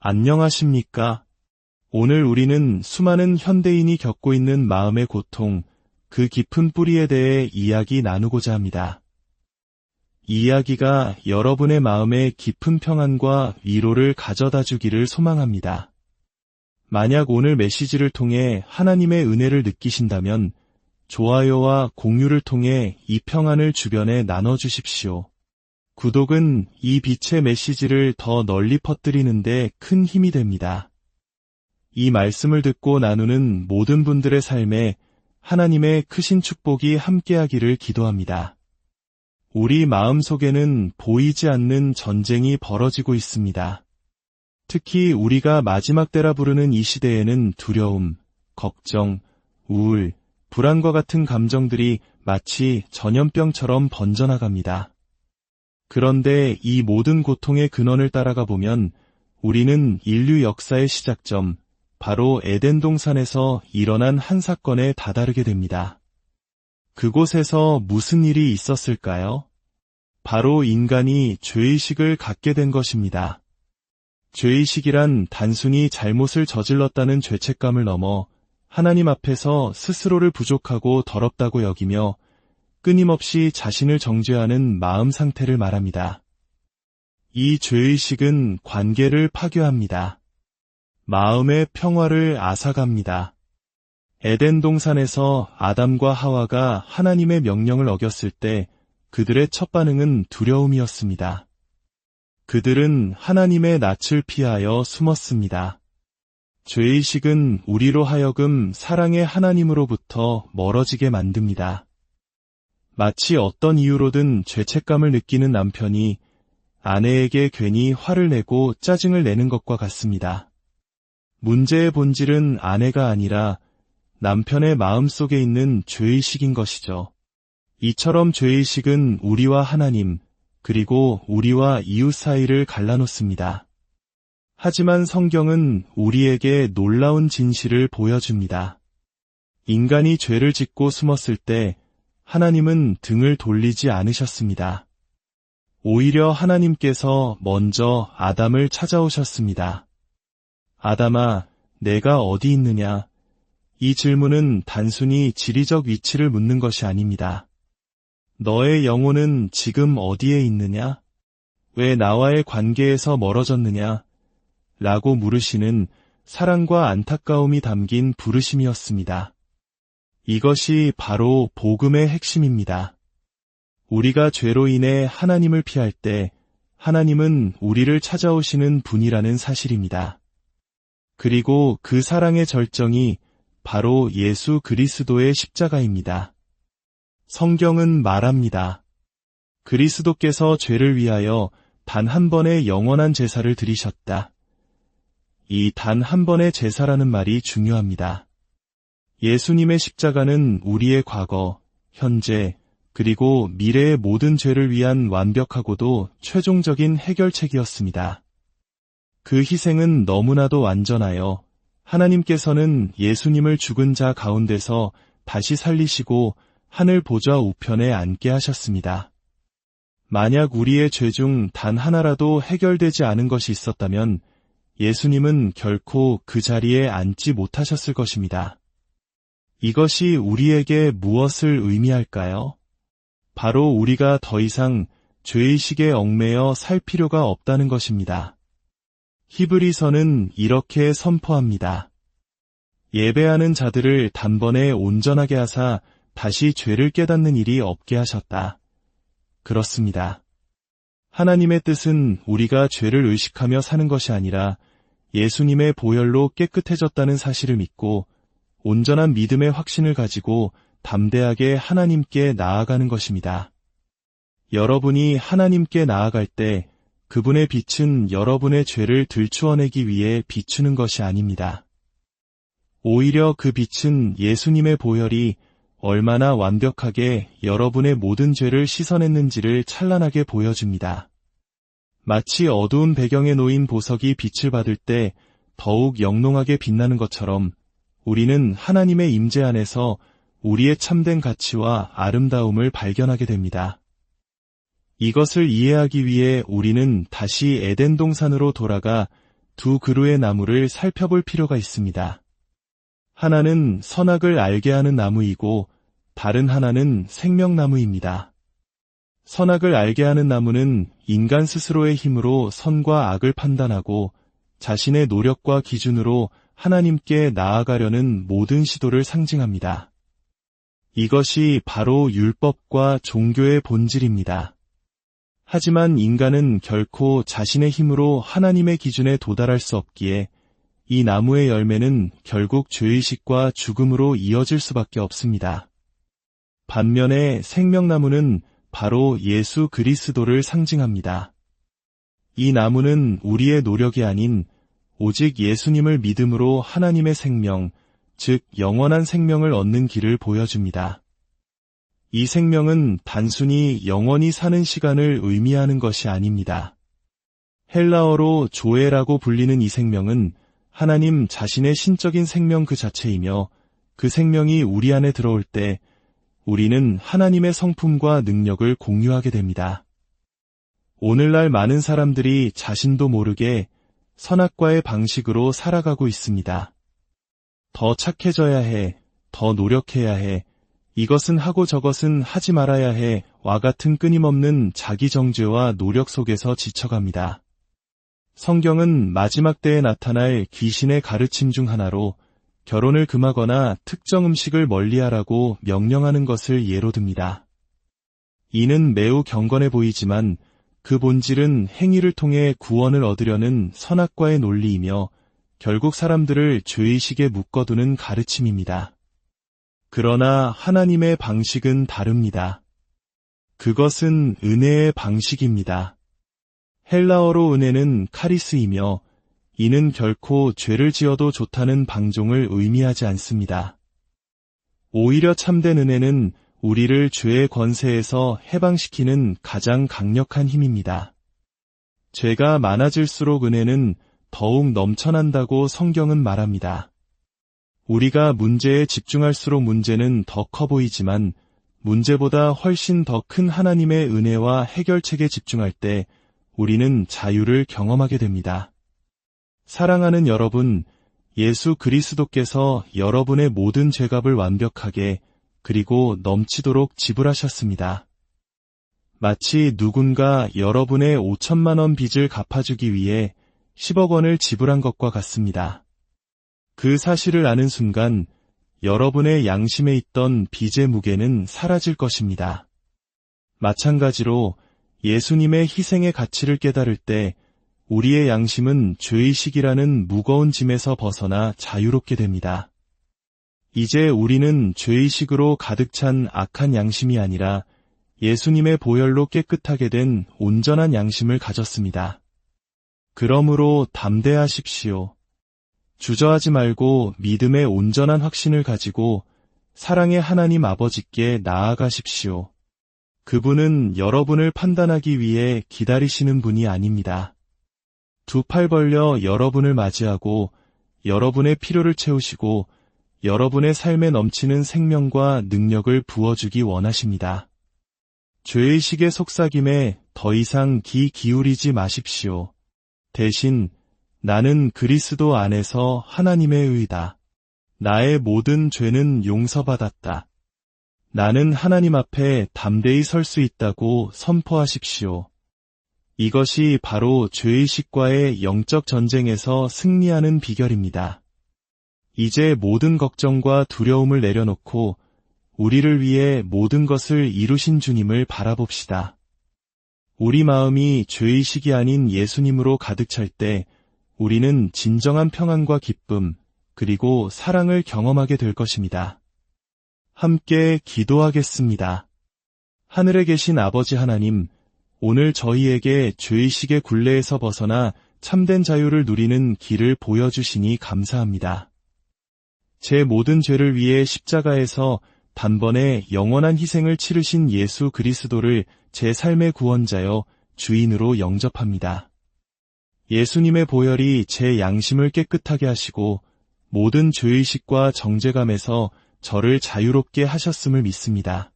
안녕하십니까? 오늘 우리는 수많은 현대인이 겪고 있는 마음의 고통, 그 깊은 뿌리에 대해 이야기 나누고자 합니다. 이 이야기가 여러분의 마음에 깊은 평안과 위로를 가져다 주기를 소망합니다. 만약 오늘 메시지를 통해 하나님의 은혜를 느끼신다면 좋아요와 공유를 통해 이 평안을 주변에 나눠주십시오. 구독은 이 빛의 메시지를 더 널리 퍼뜨리는 데 큰 힘이 됩니다. 이 말씀을 듣고 나누는 모든 분들의 삶에 하나님의 크신 축복이 함께하기를 기도합니다. 우리 마음속에는 보이지 않는 전쟁이 벌어지고 있습니다. 특히 우리가 마지막 때라 부르는 이 시대에는 두려움, 걱정, 우울, 불안과 같은 감정들이 마치 전염병처럼 번져나갑니다. 그런데 이 모든 고통의 근원을 따라가 보면 우리는 인류 역사의 시작점, 바로 에덴 동산에서 일어난 한 사건에 다다르게 됩니다. 그곳에서 무슨 일이 있었을까요? 바로 인간이 죄의식을 갖게 된 것입니다. 죄의식이란 단순히 잘못을 저질렀다는 죄책감을 넘어 하나님 앞에서 스스로를 부족하고 더럽다고 여기며 끊임없이 자신을 정죄하는 마음 상태를 말합니다. 이 죄의식은 관계를 파괴합니다. 마음의 평화를 앗아갑니다. 에덴 동산에서 아담과 하와가 하나님의 명령을 어겼을 때 그들의 첫 반응은 두려움이었습니다. 그들은 하나님의 낯을 피하여 숨었습니다. 죄의식은 우리로 하여금 사랑의 하나님으로부터 멀어지게 만듭니다. 마치 어떤 이유로든 죄책감을 느끼는 남편이 아내에게 괜히 화를 내고 짜증을 내는 것과 같습니다. 문제의 본질은 아내가 아니라 남편의 마음속에 있는 죄의식인 것이죠. 이처럼 죄의식은 우리와 하나님, 그리고 우리와 이웃 사이를 갈라놓습니다. 하지만 성경은 우리에게 놀라운 진실을 보여줍니다. 인간이 죄를 짓고 숨었을 때 하나님은 등을 돌리지 않으셨습니다. 오히려 하나님께서 먼저 아담을 찾아오셨습니다. 아담아, 내가 어디 있느냐? 이 질문은 단순히 지리적 위치를 묻는 것이 아닙니다. 너의 영혼은 지금 어디에 있느냐? 왜 나와의 관계에서 멀어졌느냐? 라고 물으시는 사랑과 안타까움이 담긴 부르심이었습니다. 이것이 바로 복음의 핵심입니다. 우리가 죄로 인해 하나님을 피할 때 하나님은 우리를 찾아오시는 분이라는 사실입니다. 그리고 그 사랑의 절정이 바로 예수 그리스도의 십자가입니다. 성경은 말합니다. 그리스도께서 죄를 위하여 단 한 번의 영원한 제사를 드리셨다. 이 단 한 번의 제사라는 말이 중요합니다. 예수님의 십자가는 우리의 과거, 현재, 그리고 미래의 모든 죄를 위한 완벽하고도 최종적인 해결책이었습니다. 그 희생은 너무나도 완전하여 하나님께서는 예수님을 죽은 자 가운데서 다시 살리시고 하늘 보좌 우편에 앉게 하셨습니다. 만약 우리의 죄 중 단 하나라도 해결되지 않은 것이 있었다면 예수님은 결코 그 자리에 앉지 못하셨을 것입니다. 이것이 우리에게 무엇을 의미할까요? 바로 우리가 더 이상 죄의식에 얽매여 살 필요가 없다는 것입니다. 히브리서는 이렇게 선포합니다. 예배하는 자들을 단번에 온전하게 하사 다시 죄를 깨닫는 일이 없게 하셨다. 그렇습니다. 하나님의 뜻은 우리가 죄를 의식하며 사는 것이 아니라 예수님의 보혈로 깨끗해졌다는 사실을 믿고 온전한 믿음의 확신을 가지고 담대하게 하나님께 나아가는 것입니다. 여러분이 하나님께 나아갈 때 그분의 빛은 여러분의 죄를 들추어내기 위해 비추는 것이 아닙니다. 오히려 그 빛은 예수님의 보혈이 얼마나 완벽하게 여러분의 모든 죄를 씻어냈는지를 찬란하게 보여줍니다. 마치 어두운 배경에 놓인 보석이 빛을 받을 때 더욱 영롱하게 빛나는 것처럼 우리는 하나님의 임재 안에서 우리의 참된 가치와 아름다움을 발견하게 됩니다. 이것을 이해하기 위해 우리는 다시 에덴 동산으로 돌아가 두 그루의 나무를 살펴볼 필요가 있습니다. 하나는 선악을 알게 하는 나무이고 다른 하나는 생명나무입니다. 선악을 알게 하는 나무는 인간 스스로의 힘으로 선과 악을 판단하고 자신의 노력과 기준으로 하나님께 나아가려는 모든 시도를 상징합니다. 이것이 바로 율법과 종교의 본질입니다. 하지만 인간은 결코 자신의 힘으로 하나님의 기준에 도달할 수 없기에 이 나무의 열매는 결국 죄의식과 죽음으로 이어질 수밖에 없습니다. 반면에 생명나무는 바로 예수 그리스도를 상징합니다. 이 나무는 우리의 노력이 아닌 오직 예수님을 믿음으로 하나님의 생명, 즉 영원한 생명을 얻는 길을 보여줍니다. 이 생명은 단순히 영원히 사는 시간을 의미하는 것이 아닙니다. 헬라어로 조에라고 불리는 이 생명은 하나님 자신의 신적인 생명 그 자체이며 그 생명이 우리 안에 들어올 때 우리는 하나님의 성품과 능력을 공유하게 됩니다. 오늘날 많은 사람들이 자신도 모르게 선악과의 방식으로 살아가고 있습니다. 더 착해져야 해, 더 노력해야 해, 이것은 하고 저것은 하지 말아야 해, 와 같은 끊임없는 자기 정죄와 노력 속에서 지쳐갑니다. 성경은 마지막 때에 나타날 귀신의 가르침 중 하나로 결혼을 금하거나 특정 음식을 멀리하라고 명령하는 것을 예로 듭니다. 이는 매우 경건해 보이지만 그 본질은 행위를 통해 구원을 얻으려는 선악과의 논리이며 결국 사람들을 죄의식에 묶어두는 가르침입니다. 그러나 하나님의 방식은 다릅니다. 그것은 은혜의 방식입니다. 헬라어로 은혜는 카리스이며 이는 결코 죄를 지어도 좋다는 방종을 의미하지 않습니다. 오히려 참된 은혜는 우리를 죄의 권세에서 해방시키는 가장 강력한 힘입니다. 죄가 많아질수록 은혜는 더욱 넘쳐난다고 성경은 말합니다. 우리가 문제에 집중할수록 문제는 더 커 보이지만 문제보다 훨씬 더 큰 하나님의 은혜와 해결책에 집중할 때 우리는 자유를 경험하게 됩니다. 사랑하는 여러분, 예수 그리스도께서 여러분의 모든 죄값을 완벽하게 그리고 넘치도록 지불하셨습니다. 마치 누군가 여러분의 5천만 원 빚을 갚아주기 위해 10억 원을 지불한 것과 같습니다. 그 사실을 아는 순간 여러분의 양심에 있던 빚의 무게는 사라질 것입니다. 마찬가지로 예수님의 희생의 가치를 깨달을 때 우리의 양심은 죄의식이라는 무거운 짐에서 벗어나 자유롭게 됩니다. 이제 우리는 죄의식으로 가득 찬 악한 양심이 아니라 예수님의 보혈로 깨끗하게 된 온전한 양심을 가졌습니다. 그러므로 담대하십시오. 주저하지 말고 믿음의 온전한 확신을 가지고 사랑의 하나님 아버지께 나아가십시오. 그분은 여러분을 판단하기 위해 기다리시는 분이 아닙니다. 두 팔 벌려 여러분을 맞이하고 여러분의 필요를 채우시고 여러분의 삶에 넘치는 생명과 능력을 부어주기 원하십니다. 죄의식의 속삭임에 더 이상 귀 기울이지 마십시오. 대신 나는 그리스도 안에서 하나님의 의다. 나의 모든 죄는 용서받았다. 나는 하나님 앞에 담대히 설 수 있다고 선포하십시오. 이것이 바로 죄의식과의 영적 전쟁에서 승리하는 비결입니다. 이제 모든 걱정과 두려움을 내려놓고 우리를 위해 모든 것을 이루신 주님을 바라봅시다. 우리 마음이 죄의식이 아닌 예수님으로 가득 찰 때 우리는 진정한 평안과 기쁨 그리고 사랑을 경험하게 될 것입니다. 함께 기도하겠습니다. 하늘에 계신 아버지 하나님, 오늘 저희에게 죄의식의 굴레에서 벗어나 참된 자유를 누리는 길을 보여주시니 감사합니다. 제 모든 죄를 위해 십자가에서 단번에 영원한 희생을 치르신 예수 그리스도를 제 삶의 구원자여 주인으로 영접합니다. 예수님의 보혈이 제 양심을 깨끗하게 하시고 모든 죄의식과 정죄감에서 저를 자유롭게 하셨음을 믿습니다.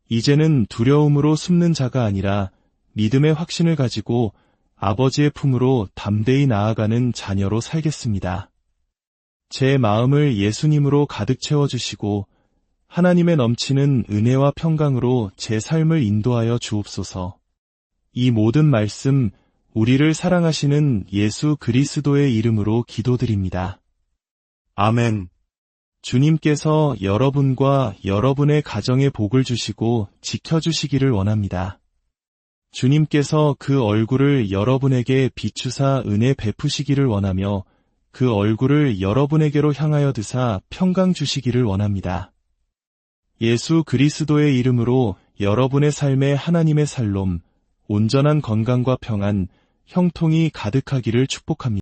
이제는 두려움으로 숨는 자가 아니라 믿음의 확신을 가지고 아버지의 품으로 담대히 나아가는 자녀로 살겠습니다. 제 마음을 예수님으로 가득 채워주시고 하나님의 넘치는 은혜와 평강으로 제 삶을 인도하여 주옵소서. 이 모든 말씀 우리를 사랑하시는 예수 그리스도의 이름으로 기도드립니다. 아멘. 주님께서 여러분과 여러분의 가정에 복을 주시고 지켜주시기를 원합니다. 주님께서 그 얼굴을 여러분에게 비추사 은혜 베푸시기를 원하며 그 얼굴을 여러분에게로 향하여 드사 평강 주시기를 원합니다. 예수 그리스도의 이름으로 여러분의 삶에 하나님의 살롬, 온전한 건강과 평안, 형통이 가득하기를 축복합니다.